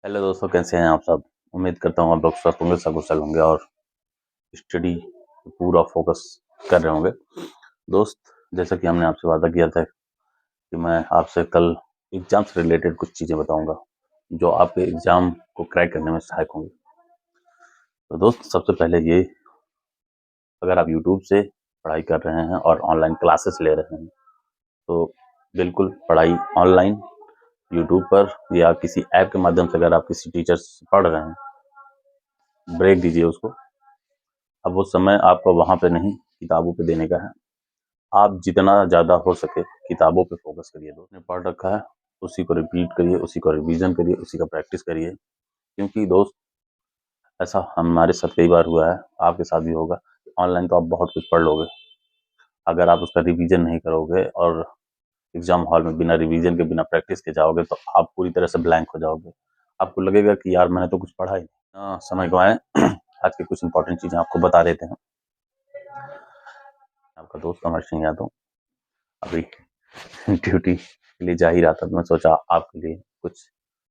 Hello दोस्तों, कैसे हैं आप सब। उम्मीद करता हूँ आप लोग स्वस्थ होंगे, सकुशल होंगे और स्टडी पूरा फोकस कर रहे होंगे। दोस्त, जैसा कि हमने आपसे वादा किया था कि मैं आपसे कल एग्जाम से रिलेटेड कुछ चीज़ें बताऊंगा जो आपके एग्जाम को क्रैक करने में सहायक होंगी। तो दोस्त, सबसे पहले ये, अगर आप यूट्यूब से पढ़ाई कर रहे हैं और ऑनलाइन क्लासेस ले रहे हैं तो बिल्कुल पढ़ाई ऑनलाइन यूट्यूब पर या किसी ऐप के माध्यम से, अगर आप किसी टीचर से पढ़ रहे हैं, ब्रेक दीजिए उसको। अब वो समय आपका वहाँ पे नहीं, किताबों पे देने का है। आप जितना ज़्यादा हो सके किताबों पे फोकस करिए। दोस्त ने पढ़ रखा है उसी को रिपीट करिए, उसी को रिवीजन करिए, उसी का प्रैक्टिस करिए। क्योंकि दोस्त, ऐसा हमारे साथ कई बार हुआ है, आपके साथ भी होगा। ऑनलाइन तो आप बहुत कुछ पढ़ लोगे, अगर आप उसका रिवीजन नहीं करोगे और एग्जाम हॉल में बिना रिवीजन के, बिना प्रैक्टिस के जाओगे तो आप पूरी तरह से ब्लैंक हो जाओगे। आपको लगेगा कि यार मैंने तो कुछ पढ़ा ही नहीं। समय गंवाएं। आज की कुछ इंपॉर्टेंट चीज़ें आपको बता देते हैं। आपका दोस्त अमर सिंह यादव अभी ड्यूटी के लिए जा ही रहा था, तो मैं सोचा आपके लिए कुछ,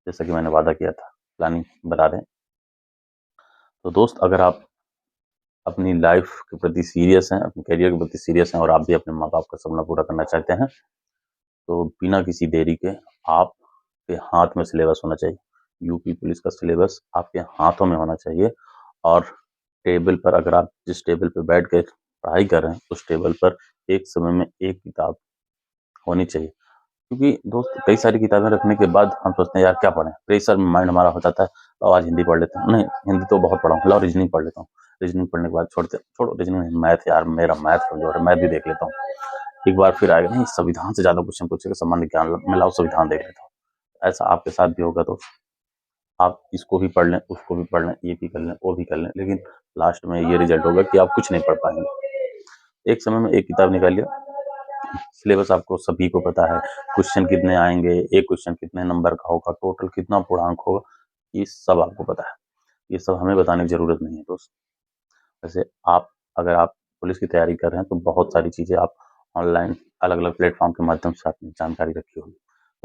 जैसा कि मैंने वादा किया था, प्लानिंग बता दें। तो दोस्त, अगर आप अपनी लाइफ के प्रति सीरियस हैं, अपने करियर के प्रति सीरियस हैं और आप भी अपने माँ बाप का सपना पूरा करना चाहते हैं तो बिना किसी देरी के आपके हाथ में सिलेबस होना चाहिए। यूपी पुलिस का सिलेबस आपके हाथों में होना चाहिए। और टेबल पर, अगर आप जिस टेबल पर बैठ के पढ़ाई कर रहे हैं उस टेबल पर एक समय में एक किताब होनी चाहिए। क्योंकि दोस्त, कई सारी किताबें रखने के बाद हम सोचते हैं यार क्या पढ़ें, प्रेशर में माइंड हमारा हो जाता है। तो आज हिंदी पढ़ लेता हूँ, नहीं हिंदी तो बहुत पढ़ा हूँ, लाओ रीजनिंग पढ़ लेता हूँ। रीजनिंग पढ़ने के बाद छोड़ो रीजनिंग नहीं, मैथ, यार मेरा मैथ कमजोर है, मैथ भी देख लेता हूँ। एक बार फिर आएगा, नहीं संविधान से ज्यादा क्वेश्चन पूछेगा, सामान्य ज्ञान में लाओ संविधान देख लेता हूँ। ऐसा आपके साथ भी होगा दोस्त। आप इसको भी पढ़ लें, उसको भी पढ़ लें, ये भी कर लें, वो भी कर लें, लेकिन लास्ट में ये रिजल्ट होगा कि आप कुछ नहीं पढ़ पाएंगे। एक समय में एक किताब निकालिए, सिलेबस आपको सभी को पता है, क्वेश्चन कितने आएंगे, एक क्वेश्चन कितने नंबर का होगा, टोटल कितना पूर्णांक होगा, ये सब आपको पता है। ये सब हमें बताने की जरूरत नहीं है दोस्त। वैसे आप, अगर आप पुलिस की तैयारी कर रहे हैं तो बहुत सारी चीज़ें आप ऑनलाइन अलग अलग प्लेटफॉर्म के माध्यम से आपने जानकारी रखी होगी।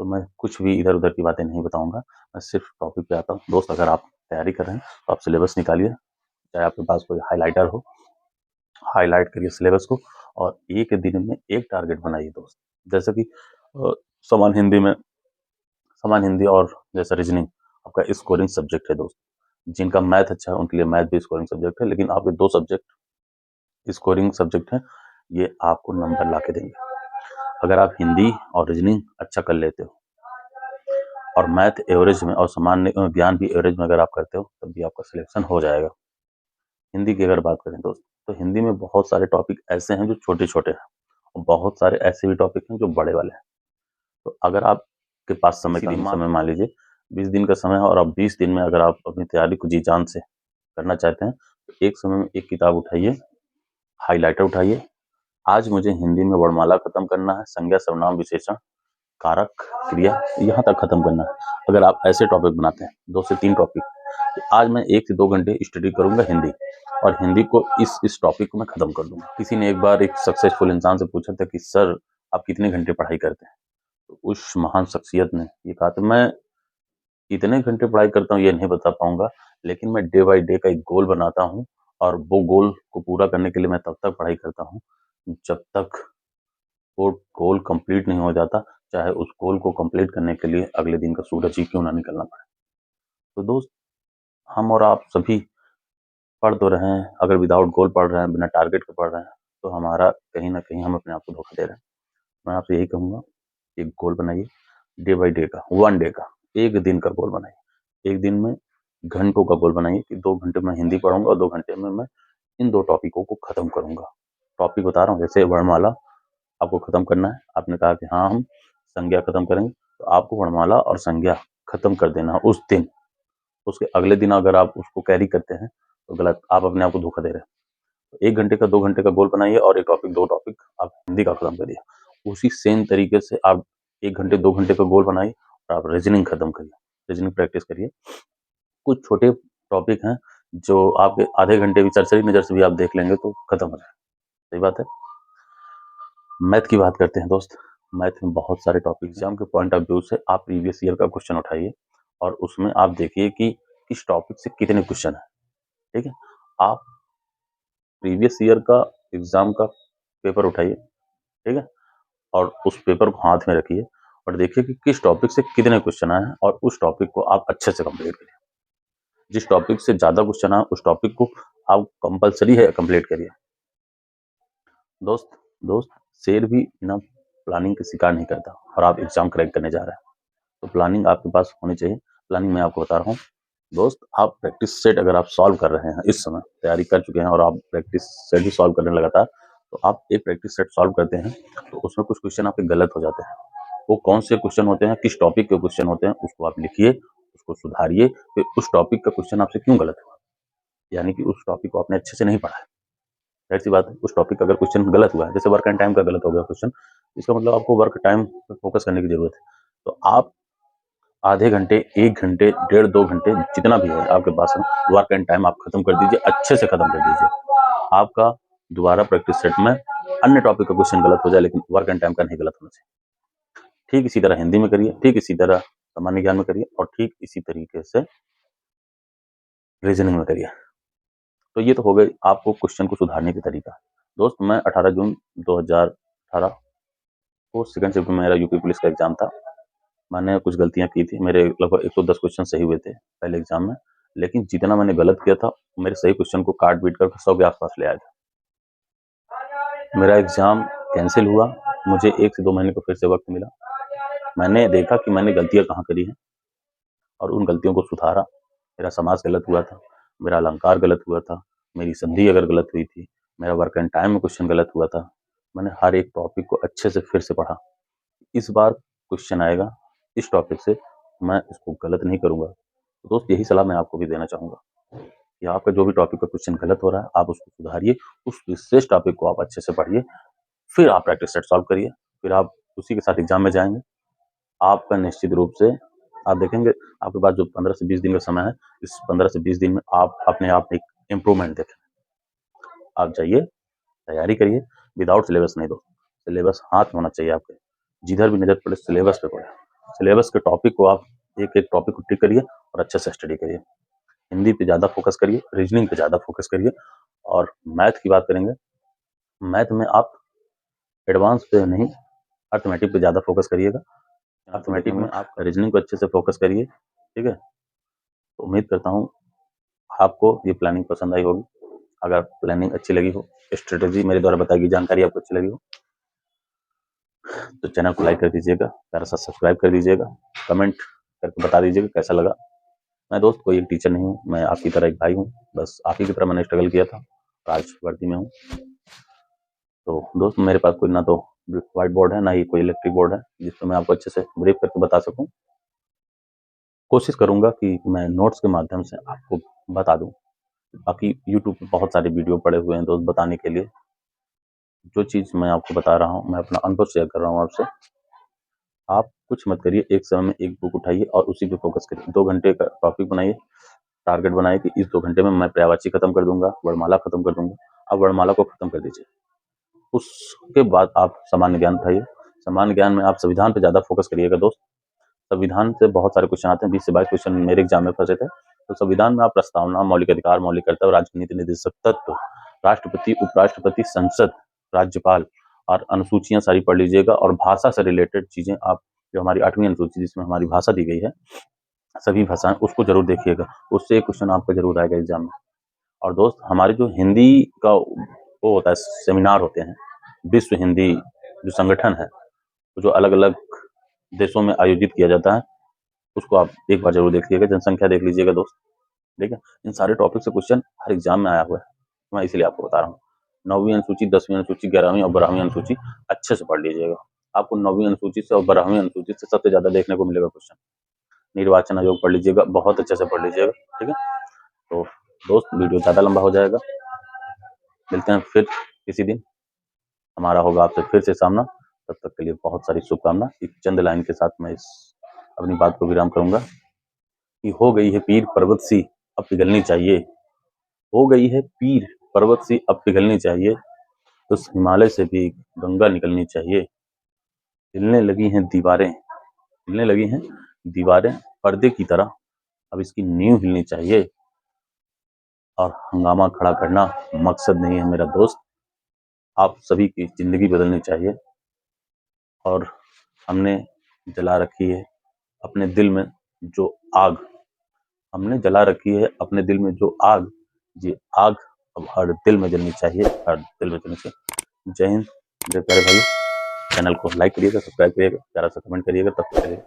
तो मैं कुछ भी इधर उधर की बातें नहीं बताऊंगा, मैं सिर्फ टॉपिक पे आता हूँ। दोस्त, अगर आप तैयारी कर रहे हैं तो आप सिलेबस निकालिए, चाहे आपके पास कोई हाईलाइटर हो, हाईलाइट करिए सिलेबस को और एक दिन में एक टारगेट बनाइए दोस्त। जैसे कि समान हिंदी में, समान हिंदी और जैसा रीजनिंग आपका स्कोरिंग सब्जेक्ट है दोस्त। जिनका मैथ अच्छा है उनके लिए मैथ भी स्कोरिंग सब्जेक्ट है, लेकिन आपके दो सब्जेक्ट स्कोरिंग सब्जेक्ट हैं, ये आपको नंबर ला के देंगे। अगर आप हिंदी और रीजनिंग अच्छा कर लेते हो और मैथ एवरेज में और सामान्य ज्ञान भी एवरेज में अगर आप करते हो, तब भी आपका सिलेक्शन हो जाएगा। हिंदी की अगर बात करें दोस्त, तो हिंदी में बहुत सारे टॉपिक ऐसे हैं जो छोटे छोटे हैं और बहुत सारे ऐसे भी टॉपिक हैं जो बड़े वाले हैं। तो अगर आपके पास समय का समय मान लीजिए 20 दिन का समय है और आप 20 दिन में अगर आप अपनी तैयारी को जी जान से करना चाहते हैं तो एक समय में एक किताब उठाइए, हाइलाइटर उठाइए। आज मुझे हिंदी में वर्णमाला खत्म करना है, संज्ञा सर्वनाम विशेषण कारक क्रिया यहाँ तक खत्म करना है। अगर आप ऐसे टॉपिक बनाते हैं, 2 से 3 टॉपिक, तो आज मैं 1 से 2 घंटे स्टडी करूंगा हिंदी, और हिंदी को इस टॉपिक को मैं खत्म कर दूंगा। किसी ने एक बार एक सक्सेसफुल इंसान से पूछा था कि सर आप कितने घंटे पढ़ाई करते हैं, तो उस महान शख्सियत ने ये कहा था, मैं कितने घंटे पढ़ाई करता हूँ ये नहीं बता पाऊंगा, लेकिन मैं डे बाई डे का एक गोल बनाता हूँ और वो गोल को पूरा करने के लिए मैं तब तक पढ़ाई करता हूँ जब तक वो गोल कंप्लीट नहीं हो जाता, चाहे उस गोल को कंप्लीट करने के लिए अगले दिन का सूरज ही क्यों ना निकलना पड़े। तो दोस्त, हम और आप सभी पढ़ तो रहे हैं, अगर विदाउट गोल पढ़ रहे हैं, बिना टारगेट के पढ़ रहे हैं, तो हमारा कहीं ना कहीं हम अपने आप को धोखा दे रहे हैं। मैं आपसे यही कहूंगा, एक गोल बनाइए, डे बाई डे का, 1 डे का, एक दिन का गोल बनाइए। एक दिन में घंटों का गोल बनाइए कि 2 घंटे में हिंदी पढ़ूंगा और 2 घंटे में मैं इन 2 टॉपिकों को खत्म करूंगा। टॉपिक बता रहा हूँ, जैसे वर्णमाला आपको खत्म करना है, आपने कहा कि हाँ हम संज्ञा खत्म करेंगे, तो आपको वर्णमाला और संज्ञा खत्म कर देना है उस दिन। उसके अगले दिन अगर आप उसको कैरी करते हैं तो गलत, आप अपने आप को धोखा दे रहे हैं। तो 1 घंटे का 2 घंटे का गोल बनाइए और एक टॉपिक, 2 टॉपिक आप हिंदी का खत्म करिए। उसी सेम तरीके से आप 1 घंटे 2 घंटे का गोल बनाइए और आप रीजनिंग खत्म करिए, रीजनिंग प्रैक्टिस करिए। कुछ छोटे टॉपिक हैं जो आपके आधे घंटे भी सरसरी नजर से भी आप देख लेंगे तो खत्म हो जाए। सही बात है। मैथ की बात करते हैं दोस्त। मैथ में बहुत सारे टॉपिक, एग्जाम के पॉइंट ऑफ व्यू से आप प्रीवियस ईयर का क्वेश्चन उठाइए और उसमें आप देखिए कि किस टॉपिक से कितने क्वेश्चन हैं, ठीक है। आप प्रीवियस ईयर का एग्जाम का पेपर उठाइए, ठीक है, और उस पेपर को हाथ में रखिए और देखिए कि किस टॉपिक से कितने क्वेश्चन आए हैं और उस टॉपिक को आप अच्छे से कंप्लीट करिए। जिस टॉपिक से ज़्यादा क्वेश्चन आए उस टॉपिक को आप कंपलसरी है कंप्लीट करिए। दोस्त दोस्त शेर भी बिना प्लानिंग के शिकार नहीं करता और आप एग्जाम क्रैक करने जा रहे हैं, तो प्लानिंग आपके पास होनी चाहिए। प्लानिंग मैं आपको बता रहा हूँ दोस्त, आप प्रैक्टिस सेट अगर आप सॉल्व कर रहे हैं, इस समय तैयारी कर चुके हैं और आप प्रैक्टिस सेट ही सॉल्व करने लगातार, तो आप एक प्रैक्टिस सेट सॉल्व करते हैं तो उसमें कुछ क्वेश्चन आपके गलत हो जाते हैं। वो कौन से क्वेश्चन होते हैं, किस टॉपिक के क्वेश्चन होते हैं, उसको आप लिखिए, उसको सुधारिए, फिर उस टॉपिक का क्वेश्चन आपसे क्यों गलत हुआ, यानी कि उस टॉपिक को आपने अच्छे से नहीं पढ़ा है। जाहिर सी बात है, उस टॉपिक का अगर क्वेश्चन गलत हुआ है, जैसे वर्क एंड टाइम का गलत हो गया क्वेश्चन, इसका मतलब आपको वर्क टाइम पे फोकस करने की जरूरत है। तो आप आधे घंटे, 1 घंटे, डेढ़ 2 घंटे जितना भी है आपके पास में, वर्क एंड टाइम आप खत्म कर दीजिए, अच्छे से खत्म कर दीजिए। आपका दोबारा प्रैक्टिस सेट में अन्य टॉपिक का क्वेश्चन गलत हो जाए लेकिन वर्क एंड टाइम का नहीं गलत होना चाहिए। ठीक इसी तरह हिंदी में करिए, ठीक इसी तरह सामान्य ज्ञान में करिए और ठीक इसी तरीके से रीजनिंग में करिए। तो ये तो हो गई आपको क्वेश्चन को सुधारने की तरीका। दोस्त मैं 18 जून 2018 को सेकंड शिफ्ट में मेरा यूपी पुलिस का एग्जाम था। मैंने कुछ गलतियां की थी, मेरे लगभग 110 क्वेश्चन सही हुए थे पहले एग्जाम में, लेकिन जितना मैंने गलत किया था मेरे सही क्वेश्चन को काट पीट कर 100 के आसपास ले आया था। मेरा एग्जाम कैंसिल हुआ, मुझे 1 से 2 महीने को फिर से वक्त मिला। मैंने देखा कि मैंने गलतियां कहाँ करी हैं और उन गलतियों को सुधारा। मेरा समास गलत हुआ था, मेरा अलंकार गलत हुआ था, मेरी संधि अगर गलत हुई थी, मेरा वर्क एंड टाइम में क्वेश्चन गलत हुआ था। मैंने हर एक टॉपिक को अच्छे से फिर से पढ़ा। इस बार क्वेश्चन आएगा इस टॉपिक से, मैं इसको गलत नहीं करूंगा। तो दोस्त यही सलाह मैं आपको भी देना चाहूँगा कि आपका जो भी टॉपिक का क्वेश्चन गलत हो रहा है आप उसको सुधारिए, उस विशेष टॉपिक को आप अच्छे से पढ़िए, फिर आप प्रैक्टिस सेट सॉल्व करिए, फिर आप उसी के साथ एग्जाम में जाएंगे। आपका निश्चित रूप से आप देखेंगे आपके पास जो 15 से 20 दिन का समय है, इस 15 से 20 दिन में आप अपने आप एक इम्प्रूवमेंट देखें। आप जाइए, तैयारी करिए, विदाउट सिलेबस नहीं दो, सिलेबस हाथ में होना चाहिए आपके, जिधर भी नजर पड़े सिलेबस पे पड़े। सिलेबस के टॉपिक को आप एक एक टॉपिक को टिक करिए और अच्छे से स्टडी करिए। हिंदी पे ज़्यादा फोकस करिए, रीजनिंग पे ज़्यादा फोकस करिए और मैथ की बात करेंगे, मैथ में आप एडवांस पे नहीं, अर्थमेटिक पे ज़्यादा फोकस करिएगा। अर्थमेटिक में आप रीजनिंग को अच्छे से फोकस करिए, ठीक है। तो उम्मीद करता हूँ आपको ये प्लानिंग पसंद आई होगी। अगर प्लानिंग अच्छी लगी हो, स्ट्रेटेजी मेरे द्वारा बताई गई जानकारी आपको अच्छी लगी हो, तो चैनल को लाइक कर दीजिएगा, प्यारा सा सब्सक्राइब कर दीजिएगा, कमेंट करके बता दीजिएगा कैसा लगा। मैं दोस्त कोई एक टीचर नहीं हूँ, मैं आपकी तरह एक भाई हूँ, बस आप ही की तरह मैंने स्ट्रगल किया था और आज वर्दी में हूँ। तो दोस्त मेरे पास कोई ना तो व्हाइट बोर्ड है, ना ही कोई इलेक्ट्रिक बोर्ड है जिसको मैं आपको अच्छे से ब्रीफ करके बता सकूँ। कोशिश करूँगा कि मैं नोट्स के माध्यम से आपको बता दूँ। बाकी यूट्यूब पे बहुत सारे वीडियो पड़े हुए हैं दोस्त बताने के लिए। जो चीज़ मैं आपको बता रहा हूँ, मैं अपना अनुभव शेयर कर रहा हूँ आपसे। आप कुछ मत करिए, एक समय में एक बुक उठाइए और उसी पे फोकस करिए। 2 घंटे का टॉपिक बनाइए, टारगेट बनाइए कि इस 2 घंटे में मैं पर्यायवाची खत्म कर दूंगा, वर्णमाला खत्म कर दूंगा। आप वर्णमाला को खत्म कर दीजिए। उसके बाद आप सामान्य ज्ञान उठाइए। सामान्य ज्ञान में आप संविधान पे ज़्यादा फोकस करिएगा दोस्त। संविधान से बहुत सारे क्वेश्चन आते हैं, 20 से 22 क्वेश्चन मेरे एग्जाम में फंसे थे। तो संविधान में आप प्रस्तावना, मौलिक अधिकार, मौलिक कर्तव्य, राजनीति निर्देशक तत्व, राष्ट्रपति, उपराष्ट्रपति, संसद, राज्यपाल और अनुसूचियां सारी पढ़ लीजिएगा। और भाषा से रिलेटेड चीजें आप, जो हमारी 8वीं अनुसूची जिसमें हमारी भाषा दी गई है, सभी भाषाएं, उसको जरूर देखिएगा, उससे एक क्वेश्चन आपका जरूर आएगा एग्जाम में। और दोस्त हमारे जो हिंदी का वो होता है, सेमिनार होते हैं, विश्व हिंदी जो संगठन है, जो अलग अलग देशों में आयोजित किया जाता है, उसको आप एक बार जरूर देखिएगा, जनसंख्या देख लीजिएगा दोस्त, ठीक है। इन सारे टॉपिक से क्वेश्चन हर एग्जाम में आया हुआ है, मैं इसलिए आपको बता रहा हूँ। 9वीं अनुसूची, 10वीं अनुसूची, 11वीं और 12वीं अनुसूची अच्छे से पढ़ लीजिएगा। आपको 9वीं अनुसूची से और 12वीं अनुसूची से सबसे ज्यादा देखने को मिलेगा क्वेश्चन। निर्वाचन आयोग पढ़ लीजिएगा, बहुत अच्छे से पढ़ लीजिएगा, ठीक है। तो दोस्त वीडियो ज़्यादा लंबा हो जाएगा, मिलते हैं फिर किसी दिन, हमारा होगा आपसे फिर से सामना। तब तक के लिए बहुत सारी शुभकामना। एक चंद लाइन के साथ मैं इस अपनी बात को विराम करूंगा कि हो गई है पीर पर्वत सी अब पिघलनी चाहिए, हो गई है पीर पर्वत सी अब पिघलनी चाहिए, उस हिमालय से भी गंगा निकलनी चाहिए। हिलने लगी हैं दीवारें, हिलने लगी हैं दीवारें, पर्दे की तरह अब इसकी नींव हिलनी चाहिए और हंगामा खड़ा करना मकसद नहीं है मेरा दोस्त। आप सभी की ज़िंदगी बदलनी चाहिए और हमने जला रखी है अपने दिल में जो आग, हमने जला रखी है अपने दिल में जो आग, ये आग अब हर दिल में जलनी चाहिए, हर दिल में जलनी चाहिए। जय हिंद, जय प्यारे भाइयों। चैनल को लाइक करिएगा, सब्सक्राइब करिएगा, प्यारा सा कमेंट करिएगा। तब तक के लिए